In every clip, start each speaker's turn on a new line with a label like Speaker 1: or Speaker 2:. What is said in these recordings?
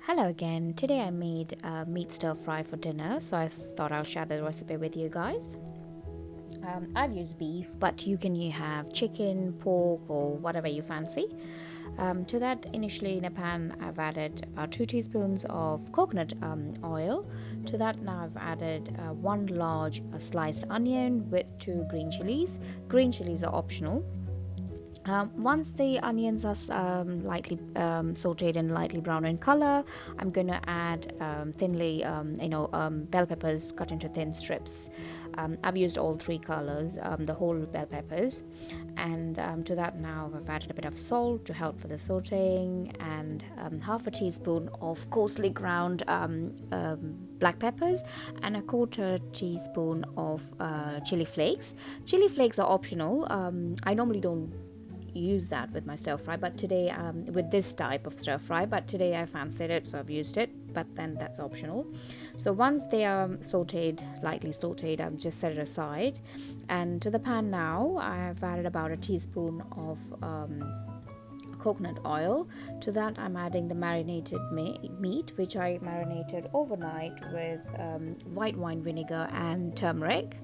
Speaker 1: Hello again. Today I made meat stir fry for dinner, so I thought I'll share the recipe with you guys. I've used beef, but you have chicken, pork, or whatever you fancy. To that, initially in a pan, I've added about 2 teaspoons of coconut oil. To that, now I've added one large sliced onion with 2 green chilies. Green chilies are optional. Once the onions are lightly sauteed and lightly brown in color, I'm going to add thinly, bell peppers cut into thin strips. I've used all 3 colors, the whole bell peppers, and to that now I've added a bit of salt to help for the sauteing, and half a teaspoon of coarsely ground black peppers, and a quarter teaspoon of chili flakes. Chili flakes are optional. I normally don't use that with my stir fry, but today with this type of stir fry, but today I fancied it, so I've used it, but then that's optional. So once they are lightly sauteed, I've just set it aside, and to the pan now I've added about a teaspoon of coconut oil. To that I'm adding the marinated meat, which I marinated overnight with white wine vinegar and turmeric.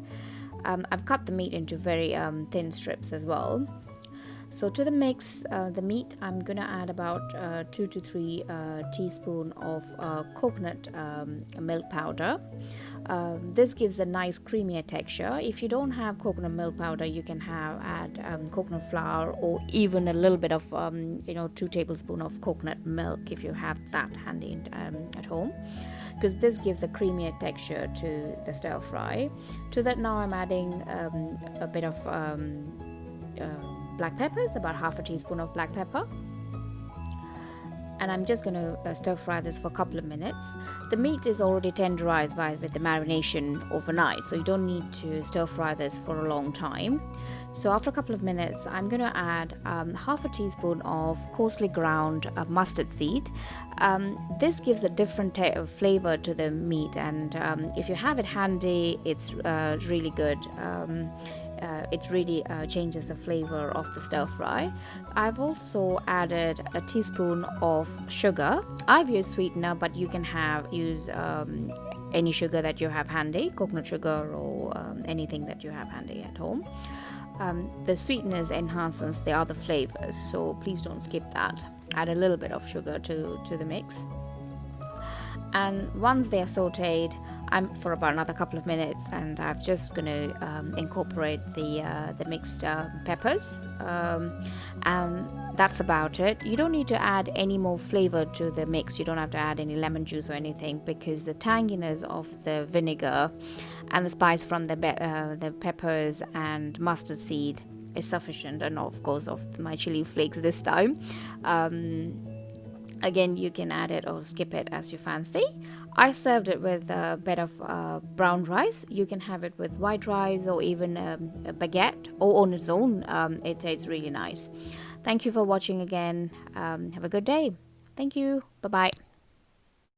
Speaker 1: I've cut the meat into very thin strips as well. So to the mix, the meat, I'm gonna add about 2 to 3 teaspoon of coconut milk powder. This gives a nice creamier texture. If you don't have coconut milk powder, you can add coconut flour, or even a little bit of 2 tablespoons of coconut milk if you have that handy at home, because this gives a creamier texture to the stir fry. To that now I'm adding a bit of black peppers, about half a teaspoon of black pepper, and I'm just going to stir fry this for a couple of minutes. The meat is already tenderized with the marination overnight, so you don't need to stir fry this for a long time. So after a couple of minutes, I'm going to add half a teaspoon of coarsely ground mustard seed. This gives a different flavor to the meat, and if you have it handy, it's really good. It really changes the flavor of the stir fry. I've also added a teaspoon of sugar. I've used sweetener, but you can use any sugar that you have handy, coconut sugar or anything that you have handy at home. The sweeteners enhances the other flavors, so please don't skip that. Add a little bit of sugar to the mix. And once they are sauteed, I'm for about another couple of minutes, and I'm just going to incorporate the mixed peppers, and that's about it. You don't need to add any more flavor to the mix. You don't have to add any lemon juice or anything, because the tanginess of the vinegar and the spice from the peppers and mustard seed is sufficient, and of course of my chili flakes this time. Again, you can add it or skip it as you fancy. I served it with a bit of brown rice. You can have it with white rice, or even a baguette, or on its own. It tastes really nice. Thank you for watching again. Have a good day. Thank you. Bye bye.